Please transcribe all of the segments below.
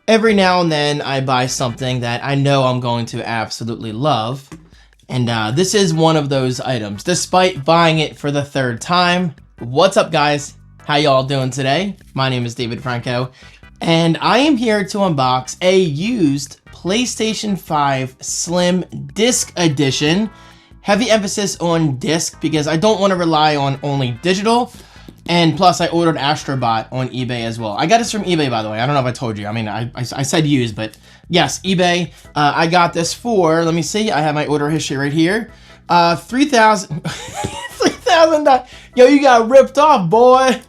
Every now and then I buy something that I know I'm going to absolutely love. And this is one of those items, despite buying it for the third time. What's up, guys? How y'all doing today? My name is David Franco, and I am here to unbox a used PlayStation 5 Slim Disc Edition. Heavy emphasis on disc because I don't want to rely on only digital. And plus, I ordered Astrobot on eBay as well. I got this from eBay, by the way. I don't know if I told you. I mean, I said used, but yes, eBay. I got this for, let me see. I have my order history right here. $3,000. $3,000. Yo, you got ripped off, boy.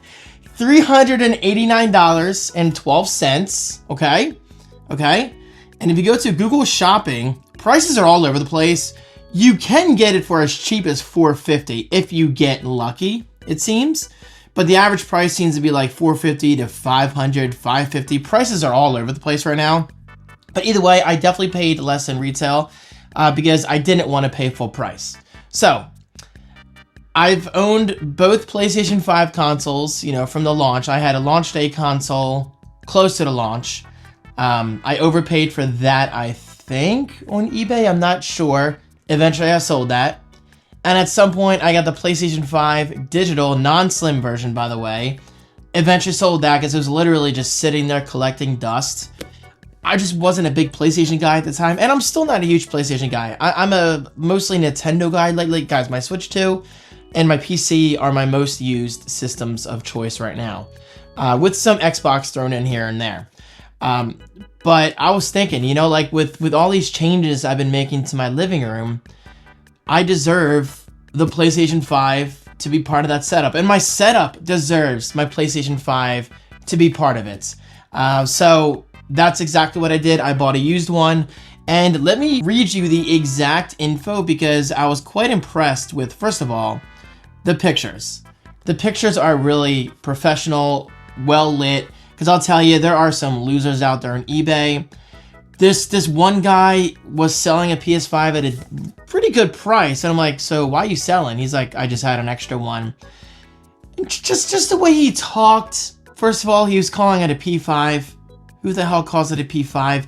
$389.12. Okay. Okay. And if you go to Google Shopping, prices are all over the place. You can get it for as cheap as $450 if you get lucky, it seems. But the average price seems to be like $450 to $500, $550. Prices are all over the place right now. But either way, I definitely paid less than retail because I didn't want to pay full price. So, I've owned both PlayStation 5 consoles, you know, from the launch. I had a launch day console close to the launch. I overpaid for that, I think, on eBay. I'm not sure. Eventually, I sold that. And at some point, I got the PlayStation 5 digital, non-slim version, by the way. Eventually sold that because it was literally just sitting there collecting dust. I just wasn't a big PlayStation guy at the time, and I'm still not a huge PlayStation guy. I'm a mostly Nintendo guy lately. Guys, my Switch 2 and my PC are my most used systems of choice right now, with some Xbox thrown in here and there. But I was thinking, you know, like with all these changes I've been making to my living room, I deserve the PlayStation 5 to be part of that setup. And my setup deserves my PlayStation 5 to be part of it. So that's exactly what I did. I bought a used one. And let me read you the exact info because I was quite impressed with, first of all, the pictures. The pictures are really professional, well lit. Because I'll tell you, there are some losers out there on eBay. This one guy was selling a PS5 at a pretty good price. And I'm like, so why are you selling? He's like, I just had an extra one. And just the way he talked. First of all, he was calling it a P5. Who the hell calls it a P5?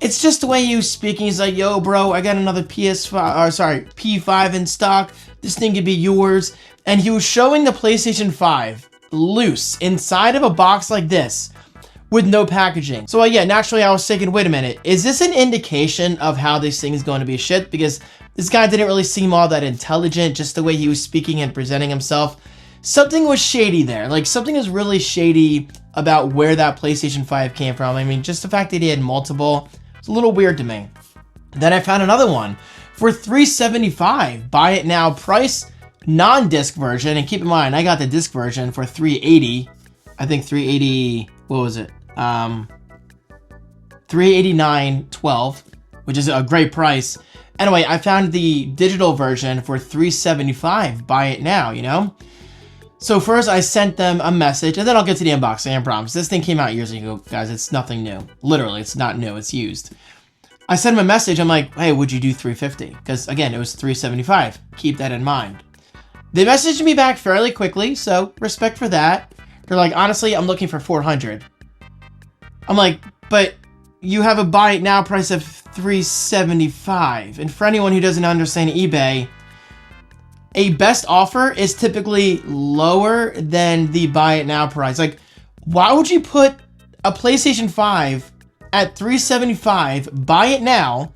It's just the way he was speaking. He's like, yo, bro, I got another P5 in stock. This thing could be yours. And he was showing the PlayStation 5 loose inside of a box like this with no packaging. So yeah, naturally I was thinking, wait a minute, is this an indication of how this thing is going to be shit? Because this guy didn't really seem all that intelligent, just the way he was speaking and presenting himself. Something was shady there. Like, something was really shady about where that PlayStation 5 came from. I mean, just the fact that he had multiple, it's a little weird to me. Then I found another one for $375. Buy it now price, non-disc version. And keep in mind, I got the disc version for $380. I think $380, what was it? $389.12, which is a great price. Anyway, I found the digital version for $375. Buy it now, you know? So first I sent them a message, and then I'll get to the unboxing, I promise. This thing came out years ago, guys. It's nothing new. Literally, it's not new. It's used. I sent them a message. I'm like, hey, would you do $350? Because, again, it was $375. Keep that in mind. They messaged me back fairly quickly, so respect for that. They're like, honestly, I'm looking for $400. I'm like, but you have a buy it now price of $375. And for anyone who doesn't understand eBay, a best offer is typically lower than the buy it now price. Like, why would you put a PlayStation 5 at $375, buy it now,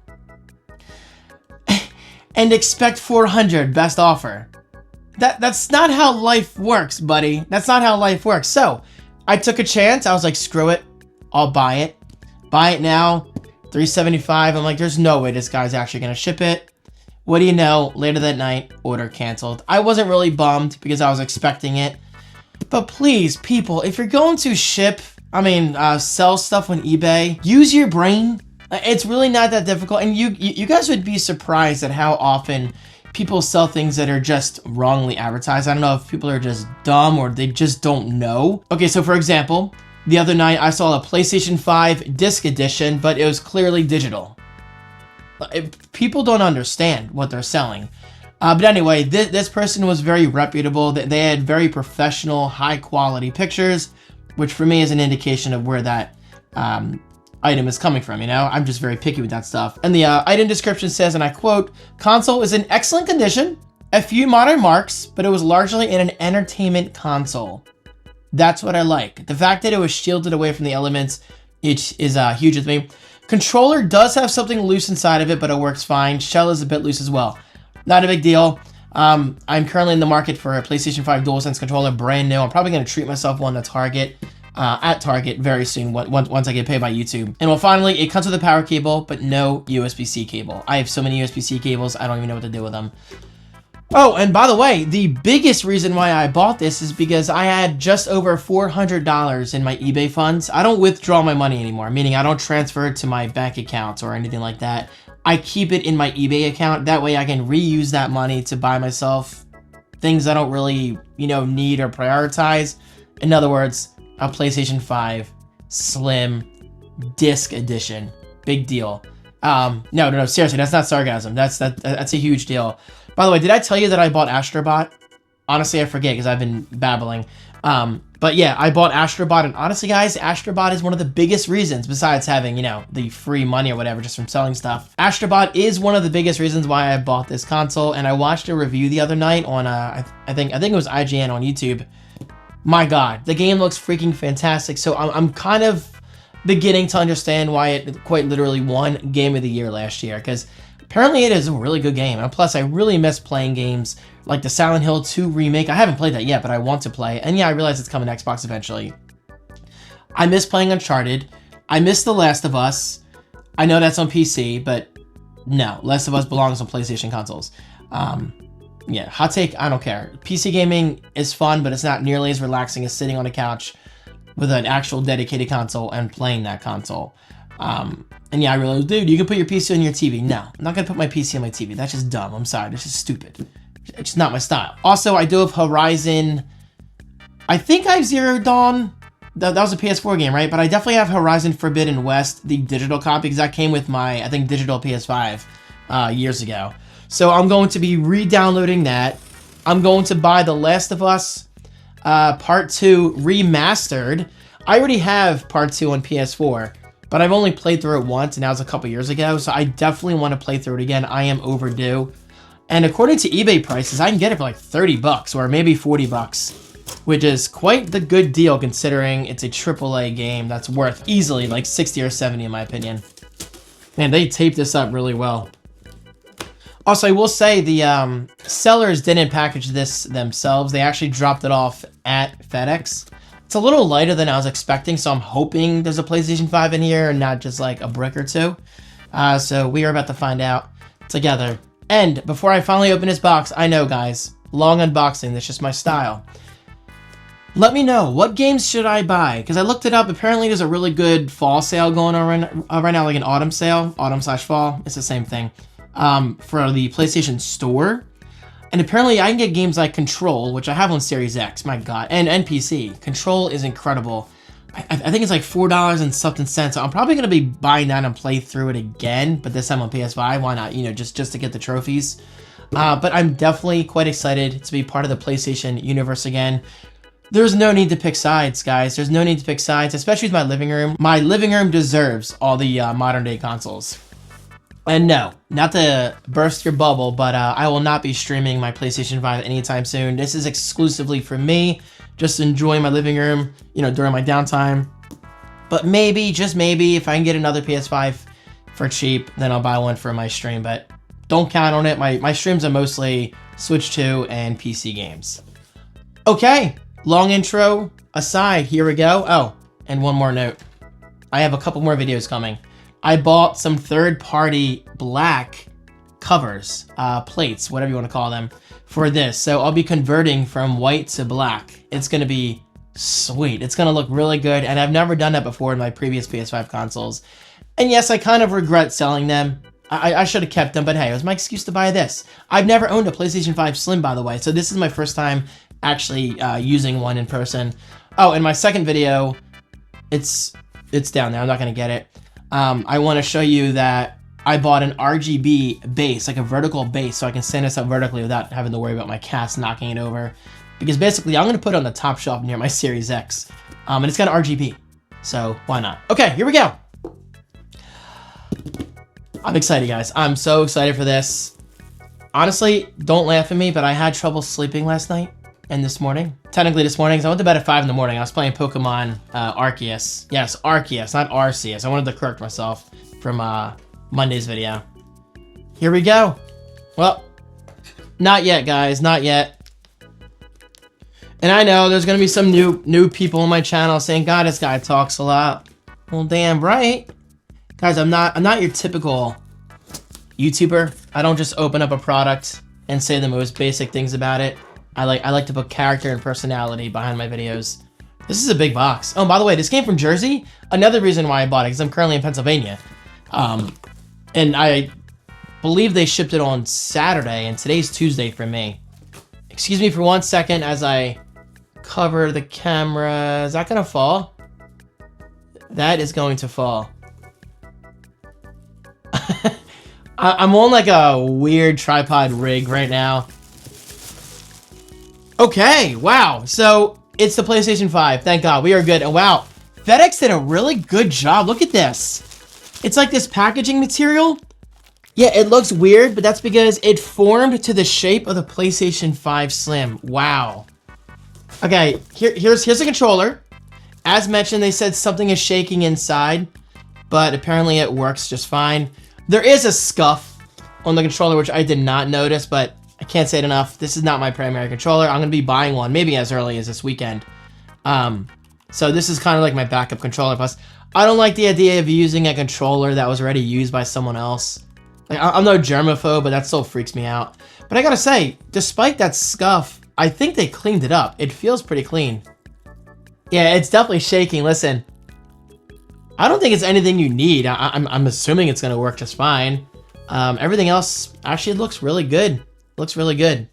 and expect $400 best offer? That's not how life works, buddy. That's not how life works. So, I took a chance. I was like, screw it. I'll buy it. Buy it now. $375. I'm like, there's no way this guy's actually going to ship it. What do you know? Later that night, order canceled. I wasn't really bummed because I was expecting it. But please, people, if you're going to sell stuff on eBay, use your brain. It's really not that difficult. And you guys would be surprised at how often people sell things that are just wrongly advertised. I don't know if people are just dumb or they just don't know. Okay, so for example, the other night I saw a PlayStation 5 disc edition, but it was clearly digital. People don't understand what they're selling. But anyway, this person was very reputable. They had very professional, high quality pictures, which for me is an indication of where that item is coming from, you know? I'm just very picky with that stuff. And the item description says, and I quote, console is in excellent condition, a few modern marks, but it was largely in an entertainment console. That's what I like. The fact that it was shielded away from the elements, it is huge with me. Controller does have something loose inside of it, but it works fine. Shell is a bit loose as well. Not a big deal. I'm currently in the market for a PlayStation 5 DualSense controller, brand new. I'm probably going to treat myself one at Target very soon, once I get paid by YouTube. And well, finally, it comes with a power cable, but no USB-C cable. I have so many USB-C cables, I don't even know what to do with them. Oh, and by the way, the biggest reason why I bought this is because I had just over $400 in my eBay funds. I don't withdraw my money anymore, meaning I don't transfer it to my bank accounts or anything like that. I keep it in my eBay account. That way I can reuse that money to buy myself things I don't really, need or prioritize. In other words, a PlayStation 5 Slim Disc Edition. Big deal. No, seriously, that's not sarcasm. That's a huge deal. By the way, did I tell you that I bought Astrobot? Honestly, I forget because I've been babbling. But yeah, I bought Astrobot, and honestly, guys, Astrobot is one of the biggest reasons, besides having, the free money or whatever just from selling stuff. Astrobot is one of the biggest reasons why I bought this console, and I watched a review the other night on, I think it was IGN on YouTube. My God, the game looks freaking fantastic, so I'm kind of beginning to understand why it quite literally won Game of the Year last year, because apparently it is a really good game, and plus I really miss playing games like the Silent Hill 2 remake. I haven't played that yet, but I want to play, and yeah, I realize it's coming to Xbox eventually. I miss playing Uncharted. I miss The Last of Us. I know that's on PC, but no, Last of Us belongs on PlayStation consoles. Yeah, hot take, I don't care. PC gaming is fun, but it's not nearly as relaxing as sitting on a couch with an actual dedicated console and playing that console. And yeah, I realized, dude, you can put your PC on your TV. No, I'm not gonna put my PC on my TV. That's just dumb. I'm sorry, that's just stupid. It's just not my style. Also, I do have Horizon. I think I have Zero Dawn. That was a PS4 game, right? But I definitely have Horizon Forbidden West, the digital copy, because that came with my, I think, digital PS5 years ago. So I'm going to be re-downloading that. I'm going to buy The Last of Us Part 2 Remastered. I already have Part 2 on PS4. But I've only played through it once, and that was a couple years ago, so I definitely want to play through it again. I am overdue. And according to eBay prices, I can get it for like 30 bucks or maybe 40 bucks, which is quite the good deal considering it's a AAA game that's worth easily like 60 or 70 in my opinion. Man, they taped this up really well. Also, I will say the sellers didn't package this themselves. They actually dropped it off at FedEx. It's a little lighter than I was expecting, so I'm hoping there's a PlayStation 5 in here and not just like a brick or two. So we are about to find out together. And before I finally open this box, I know, guys, long unboxing, that's just my style. Let me know, what games should I buy? Because I looked it up, apparently there's a really good fall sale going on right now, like an autumn sale, autumn/fall, it's the same thing, for the PlayStation Store. And apparently I can get games like Control, which I have on Series X, my God, and PC. Control is incredible. I think it's like $4 and something cents. So I'm probably going to be buying that and play through it again, but this time on PS5. Why not? Just to get the trophies. But I'm definitely quite excited to be part of the PlayStation universe again. There's no need to pick sides, guys. There's no need to pick sides, especially with my living room. My living room deserves all the modern day consoles. And no, not to burst your bubble, but I will not be streaming my PlayStation 5 anytime soon. This is exclusively for me, just enjoying my living room, during my downtime. But maybe, just maybe, if I can get another PS5 for cheap, then I'll buy one for my stream, but don't count on it. My streams are mostly Switch 2 and PC games. Okay, long intro aside, here we go. Oh, and one more note. I have a couple more videos coming. I bought some third-party black covers, plates, whatever you want to call them, for this. So I'll be converting from white to black. It's going to be sweet. It's going to look really good, and I've never done that before in my previous PS5 consoles. And yes, I kind of regret selling them. I should have kept them, but hey, it was my excuse to buy this. I've never owned a PlayStation 5 Slim, by the way, so this is my first time actually using one in person. Oh, and my second video, it's down there. I'm not going to get it. I want to show you that I bought an RGB base, like a vertical base, so I can stand this up vertically without having to worry about my cast knocking it over. Because basically, I'm going to put it on the top shelf near my Series X. And it's got RGB, so why not? Okay, here we go. I'm excited, guys. I'm so excited for this. Honestly, don't laugh at me, but I had trouble sleeping last night and this morning. Technically this morning, because I went to bed at 5 in the morning. I was playing Pokemon Arceus. Yes, Arceus, not Arceus. I wanted to correct myself from Monday's video. Here we go. Well, not yet, guys. Not yet. And I know there's gonna be some new people on my channel saying, "God, this guy talks a lot." Well, damn right, guys. I'm not your typical YouTuber. I don't just open up a product and say the most basic things about it. I like to put character and personality behind my videos. This is a big box. Oh, by the way, this came from Jersey. Another reason why I bought it, because I'm currently in Pennsylvania. And I believe they shipped it on Saturday, and today's Tuesday for me. Excuse me for 1 second as I cover the camera. Is that gonna fall? That is going to fall. I'm on like a weird tripod rig right now. Okay, wow. So it's the PlayStation 5. Thank God, we are good. And wow, FedEx did a really good job. Look at this. It's like this packaging material. Yeah, it looks weird, but that's because it formed to the shape of the PlayStation 5 Slim. Wow. Okay, here's the controller. As mentioned, they said something is shaking inside, but apparently it works just fine. There is a scuff on the controller, which I did not notice, but I can't say it enough. This is not my primary controller. I'm going to be buying one maybe as early as this weekend. So this is kind of like my backup controller. Plus, I don't like the idea of using a controller that was already used by someone else. Like, I'm no germaphobe, but that still freaks me out. But I gotta say, despite that scuff, I think they cleaned it up. It feels pretty clean. Yeah, it's definitely shaking. Listen, I don't think it's anything you need. I'm assuming it's gonna work just fine. Everything else actually looks really good. Looks really good.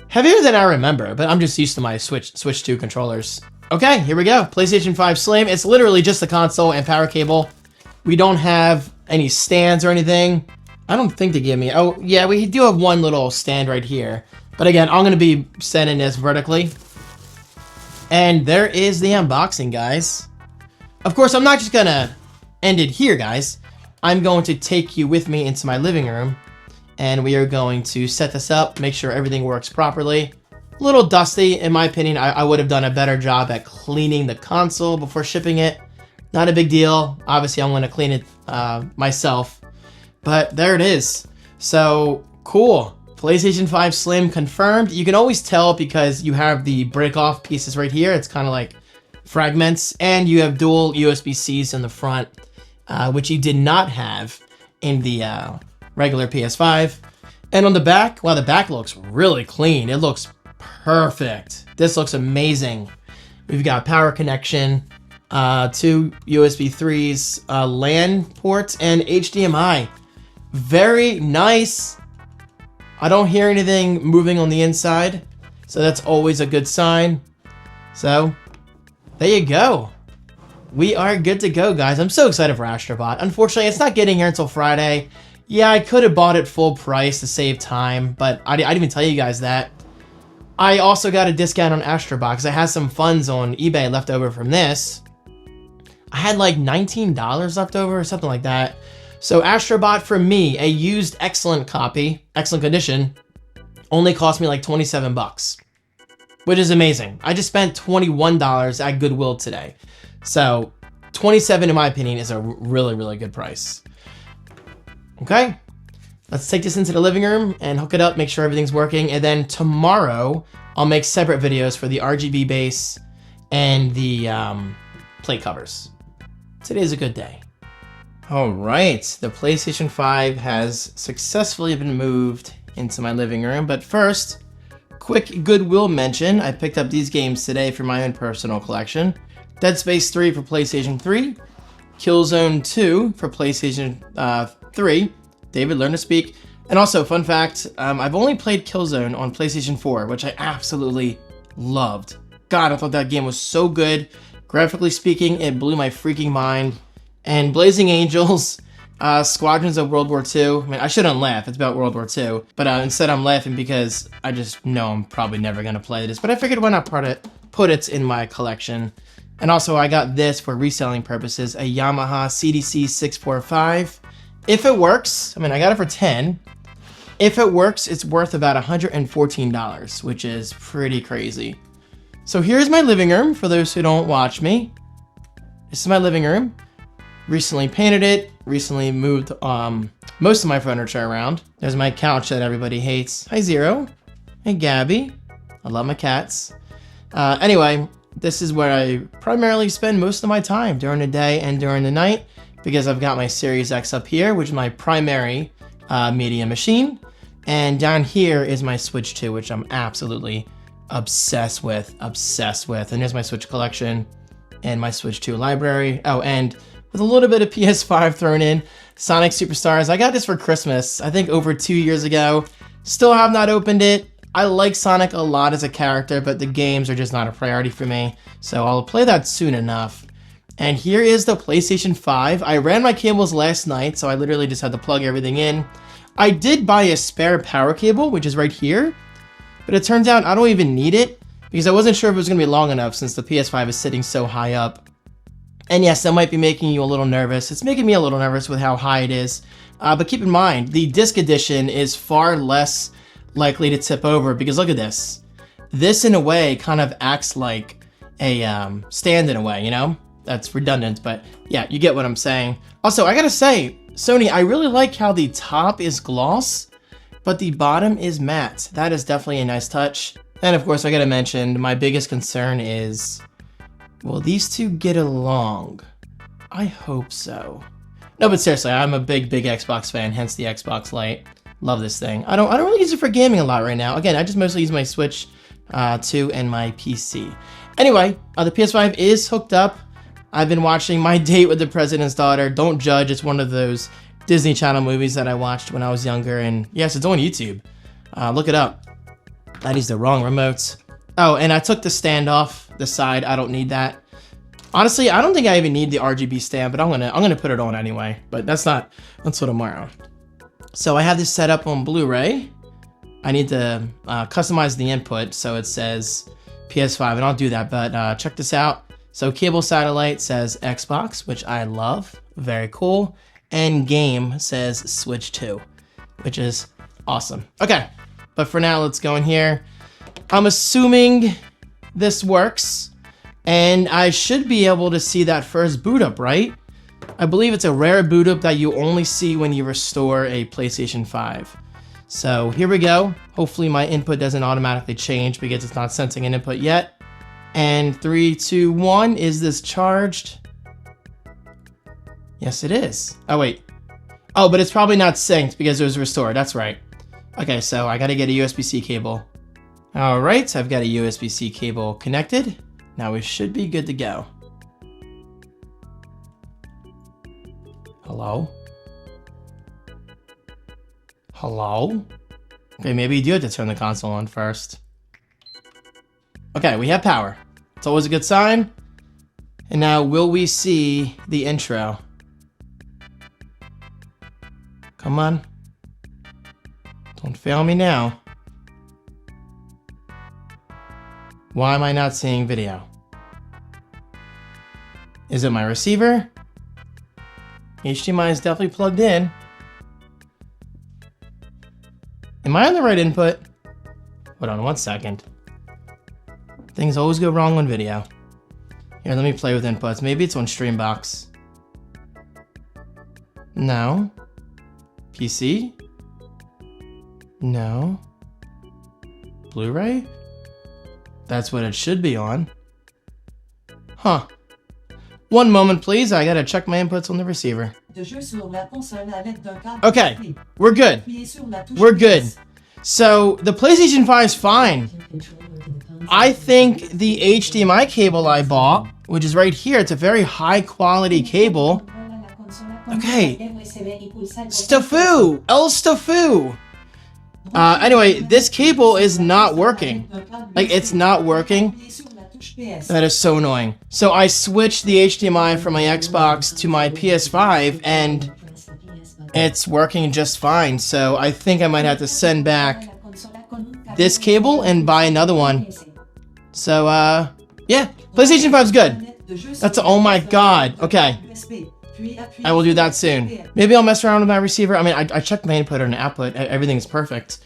Heavier than I remember, but I'm just used to my Switch 2 controllers. Okay, here we go. PlayStation 5 Slim. It's literally just the console and power cable. We don't have any stands or anything. I don't think they give me... Oh, yeah, we do have one little stand right here. But again, I'm going to be sending this vertically. And there is the unboxing, guys. Of course, I'm not just going to end it here, guys. I'm going to take you with me into my living room. And we are going to set this up, make sure everything works properly. A little dusty, in my opinion. I would have done a better job at cleaning the console before shipping it. Not a big deal. Obviously, I'm going to clean it myself. But there it is. So, cool. PlayStation 5 Slim confirmed. You can always tell because you have the break-off pieces right here. It's kind of like fragments. And you have dual USB-Cs in the front, which you did not have in the regular PS5. And on the back, wow, the back looks really clean. It looks perfect. This looks amazing. We've got power connection, 2 USB 3s, LAN ports, and HDMI. Very nice. I don't hear anything moving on the inside, so that's always a good sign. So, there you go. We are good to go, guys. I'm so excited for Astrobot. Unfortunately, it's not getting here until Friday. Yeah, I could have bought it full price to save time, but I didn't even tell you guys that. I also got a discount on Astrobot because I had some funds on eBay left over from this. I had like $19 left over or something like that. So Astrobot for me, a used excellent copy, excellent condition, only cost me like 27 bucks, which is amazing. I just spent $21 at Goodwill today. So 27 in my opinion is a really, really good price. Okay, let's take this into the living room and hook it up, make sure everything's working. And then tomorrow I'll make separate videos for the RGB base and the plate covers. Today's a good day. All right, the PlayStation 5 has successfully been moved into my living room. But first, quick Goodwill mention. I picked up these games today for my own personal collection. Dead Space 3 for PlayStation 3. Killzone 2 for PlayStation 3. David, learn to speak. And also, fun fact, I've only played Killzone on PlayStation 4, which I absolutely loved. God, I thought that game was so good. Graphically speaking, it blew my freaking mind. And Blazing Angels, Squadrons of World War II. I mean, I shouldn't laugh. It's about World War II. But instead, I'm laughing because I just know I'm probably never going to play this. But I figured why not put it in my collection. And also, I got this for reselling purposes, a Yamaha CDC 645. If it works, I mean, I got it for 10. If it works, it's worth about $114, which is pretty crazy. So here's my living room for those who don't watch me. This is my living room. Recently painted it, recently moved most of my furniture around. There's my couch that everybody hates. Hi, Zero. Hey, Gabby. I love my cats. Anyway, this is where I primarily spend most of my time during the day and during the night because I've got my Series X up here, which is my primary media machine. And down here is my Switch 2, which I'm absolutely obsessed with. And there's my Switch collection and my Switch 2 library. Oh, and with a little bit of PS5 thrown in, Sonic Superstars. I got this for Christmas, I think over 2 years ago. Still have not opened it. I like Sonic a lot as a character, but the games are just not a priority for me. So I'll play that soon enough. And here is the PlayStation 5. I ran my cables last night, so I literally just had to plug everything in. I did buy a spare power cable, which is right here, but it turns out I don't even need it because I wasn't sure if it was going to be long enough since the PS5 is sitting so high up. And yes, that might be making you a little nervous. It's making me a little nervous with how high it is. But keep in mind, the disc edition is far less likely to tip over because look at this. This, in a way, kind of acts like a stand in a way, you know? That's redundant, but yeah, you get what I'm saying. Also, I gotta say, Sony, I really like how the top is gloss, but the bottom is matte. That is definitely a nice touch. And of course, I gotta mention, my biggest concern is, will these two get along? I hope so. No, but seriously, I'm a big Xbox fan, hence the Xbox Lite. Love this thing. I don't really use it for gaming a lot right now. Again, I just mostly use my Switch 2 and my PC. Anyway, the PS5 is hooked up. I've been watching My Date with the President's Daughter. Don't judge, it's one of those Disney Channel movies that I watched when I was younger, and yes, it's on YouTube. Look it up. That is the wrong remote. Oh, and I took the stand off the side. I don't need that. Honestly, I don't think I even need the RGB stand, but I'm gonna put it on anyway. But that's for tomorrow. So I have this set up on Blu-ray. I need to customize the input so it says PS5, and I'll do that. But check this out. So cable satellite says Xbox, which I love, very cool. And game says Switch 2, which is awesome. Okay, but for now, let's go in here. I'm assuming this works, and I should be able to see that first boot up, right? I believe it's a rare boot up that you only see when you restore a PlayStation 5. So here we go. Hopefully my input doesn't automatically change because it's not sensing an input yet. And 3, 2, 1, is this charged? Yes, it is. Oh, wait. Oh, but it's probably not synced because it was restored. That's right. Okay, so I gotta get a USB-C cable. All right, I've got a USB-C cable connected. Now we should be good to go. Hello? Hello? Okay, maybe you do have to turn the console on first. Okay, we have power. It's always a good sign. And now, will we see the intro? Come on. Don't fail me now. Why am I not seeing video? Is it my receiver? HDMI is definitely plugged in. Am I on the right input? Hold on 1 second. Things always go wrong on video. Here, let me play with inputs. Maybe it's on Streambox. No. PC? No. Blu-ray? That's what it should be on. Huh. 1 moment, please. I gotta check my inputs on the receiver. Okay, we're good. We're good. So, the PlayStation 5 is fine. I think the HDMI cable I bought, which is right here, it's a very high quality cable. Okay. Staffu! El Staffu! Anyway, this cable is not working. Like, it's not working. That is so annoying. So I switched the HDMI from my Xbox to my PS5, and it's working just fine. So I think I might have to send back this cable and buy another one. So, yeah, PlayStation 5's good. That's, oh my god. Okay. I will do that soon. Maybe I'll mess around with my receiver. I mean, I checked my input and output. Everything's perfect.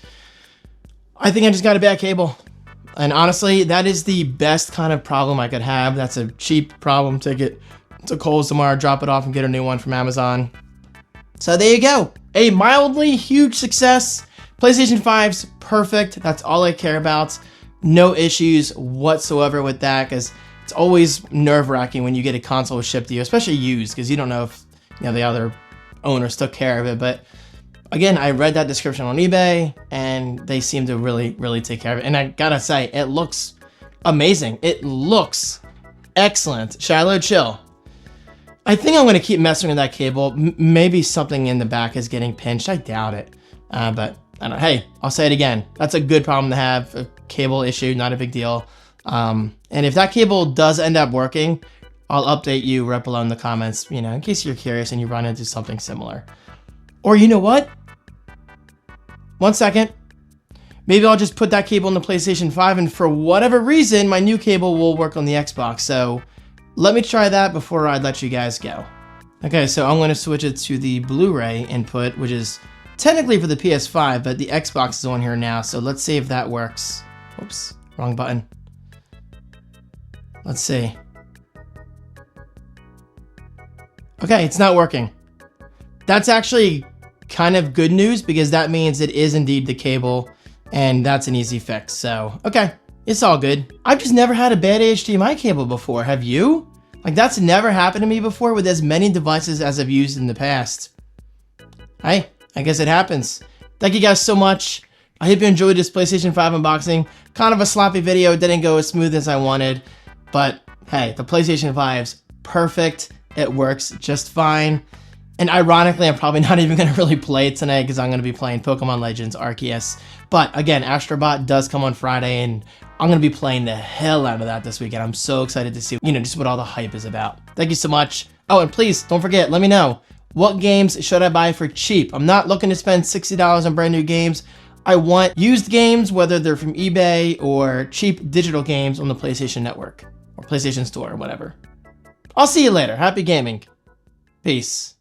I think I just got a bad cable. And honestly, that is the best kind of problem I could have. That's a cheap problem. Take it to Kohl's tomorrow, drop it off, and get a new one from Amazon. So there you go. A mildly huge success. PlayStation 5's perfect. That's all I care about. No issues whatsoever with that, because it's always nerve-wracking when you get a console shipped to you, especially used, because you don't know if the other owners took care of it. But again, I read that description on eBay, and they seem to really, really take care of it. And I gotta say, it looks amazing. It looks excellent. Shiloh, chill. I think I'm gonna keep messing with that cable. Maybe something in the back is getting pinched. I doubt it. But I don't know. Hey, I'll say it again. That's a good problem to have. A cable issue, not a big deal. And if that cable does end up working, I'll update you right below in the comments, in case you're curious and you run into something similar. Or you know what? 1 second. Maybe I'll just put that cable in the PlayStation 5, and for whatever reason, my new cable will work on the Xbox. So let me try that before I let you guys go. Okay, so I'm going to switch it to the Blu-ray input, which is technically for the PS5, but the Xbox is on here now. So let's see if that works. Oops, wrong button. Let's see. Okay, it's not working. That's actually kind of good news, because that means it is indeed the cable, and that's an easy fix. So, okay, it's all good. I've just never had a bad HDMI cable before. Have you? Like, that's never happened to me before with as many devices as I've used in the past. Hey, I guess it happens. Thank you guys so much. I hope you enjoyed this PlayStation 5 unboxing. Kind of a sloppy video. It didn't go as smooth as I wanted. But hey, the PlayStation 5's perfect. It works just fine. And ironically, I'm probably not even going to really play it tonight, because I'm going to be playing Pokemon Legends Arceus. But again, Astrobot does come on Friday, and I'm going to be playing the hell out of that this weekend. I'm so excited to see, just what all the hype is about. Thank you so much. Oh, and please don't forget, let me know, what games should I buy for cheap? I'm not looking to spend $60 on brand new games. I want used games, whether they're from eBay or cheap digital games on the PlayStation Network or PlayStation Store or whatever. I'll see you later. Happy gaming. Peace.